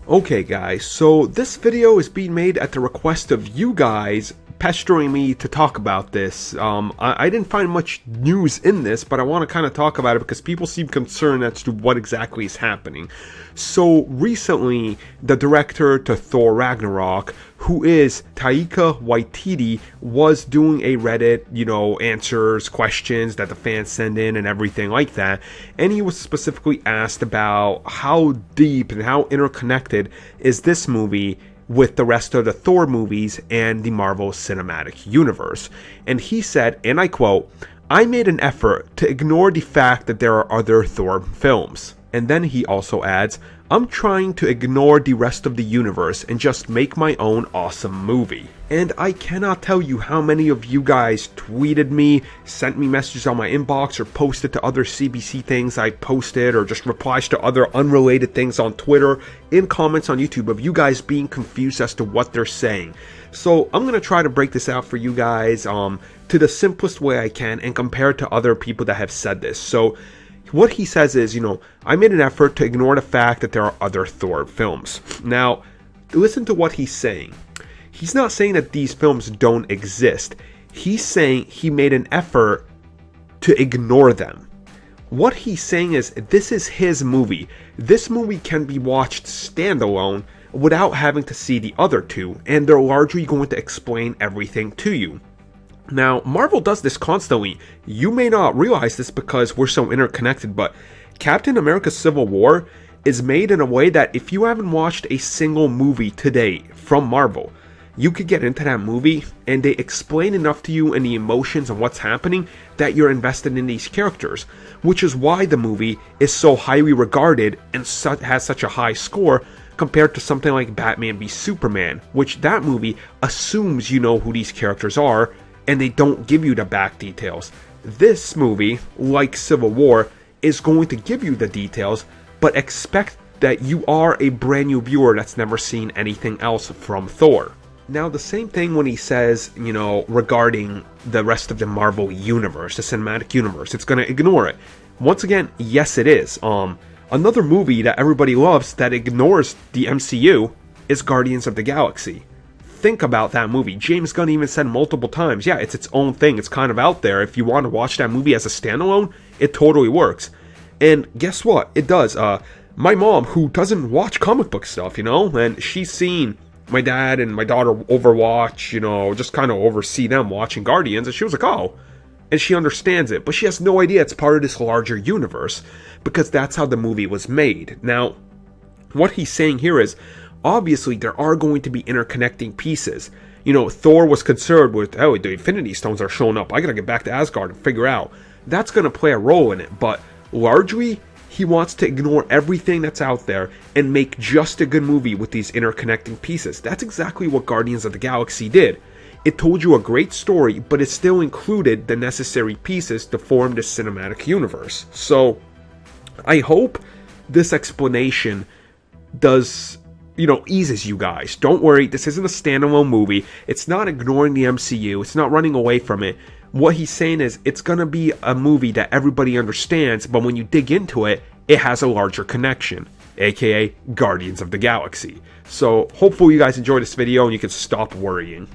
Okay guys, so this video is being made at the request of you guys pestering me to talk about this. I didn't find much news in this, but I want to kind of talk about it because people seem concerned as to what exactly is happening. So recently, the director to Thor Ragnarok, who is Taika Waititi, was doing a Reddit, answers, questions that the fans send in and everything like that. And he was specifically asked about how deep and how interconnected is this movie with the rest of the Thor movies and the Marvel Cinematic Universe. And he said, and I quote, "I made an effort to ignore the fact that there are other Thor films." And then he also adds, "I'm trying to ignore the rest of the universe and just make my own awesome movie." And I cannot tell you how many of you guys tweeted me, sent me messages on my inbox, or posted to other CBC things I posted, or just replies to other unrelated things on Twitter, in comments on YouTube, of you guys being confused as to what they're saying. So I'm going to try to break this out for you guys to the simplest way I can and compare it to other people that have said this. So what he says is, I made an effort to ignore the fact that there are other Thor films. Now, listen to what he's saying. He's not saying that these films don't exist. He's saying he made an effort to ignore them. What he's saying is, this is his movie. This movie can be watched standalone without having to see the other two, and they're largely going to explain everything to you. Now, Marvel does this constantly. You may not realize this because we're so interconnected, but Captain America Civil War is made in a way that if you haven't watched a single movie to date from Marvel, you could get into that movie and they explain enough to you and the emotions and what's happening that you're invested in these characters, which is why the movie is so highly regarded and has such a high score compared to something like Batman v Superman, which that movie assumes you know who these characters are and they don't give you the back details. This movie, like Civil War, is going to give you the details, but expect that you are a brand new viewer that's never seen anything else from Thor. Now, the same thing when he says, regarding the rest of the Marvel universe, the cinematic universe, it's going to ignore it. Once again, yes it is. Another movie that everybody loves that ignores the MCU is Guardians of the Galaxy. Think about that movie. James Gunn even said multiple times, yeah, it's its own thing. It's kind of out there. If you want to watch that movie as a standalone, it totally works. And guess what? It does. My mom, who doesn't watch comic book stuff, and she's seen my dad and my daughter overwatch, just kind of oversee them watching Guardians, and she was like, oh. And she understands it, but she has no idea it's part of this larger universe, because that's how the movie was made. Now, what he's saying here is, obviously, there are going to be interconnecting pieces. Thor was concerned with, oh, the Infinity Stones are showing up. I gotta get back to Asgard and figure out. That's gonna play a role in it, but largely, he wants to ignore everything that's out there and make just a good movie with these interconnecting pieces. That's exactly what Guardians of the Galaxy did. It told you a great story, but it still included the necessary pieces to form this cinematic universe. So, I hope this explanation does eases you guys. Don't worry, this isn't a standalone movie. It's not ignoring the MCU. It's not running away from it. What he's saying is, it's going to be a movie that everybody understands, but when you dig into it, it has a larger connection, aka Guardians of the Galaxy. So, hopefully you guys enjoyed this video and you can stop worrying.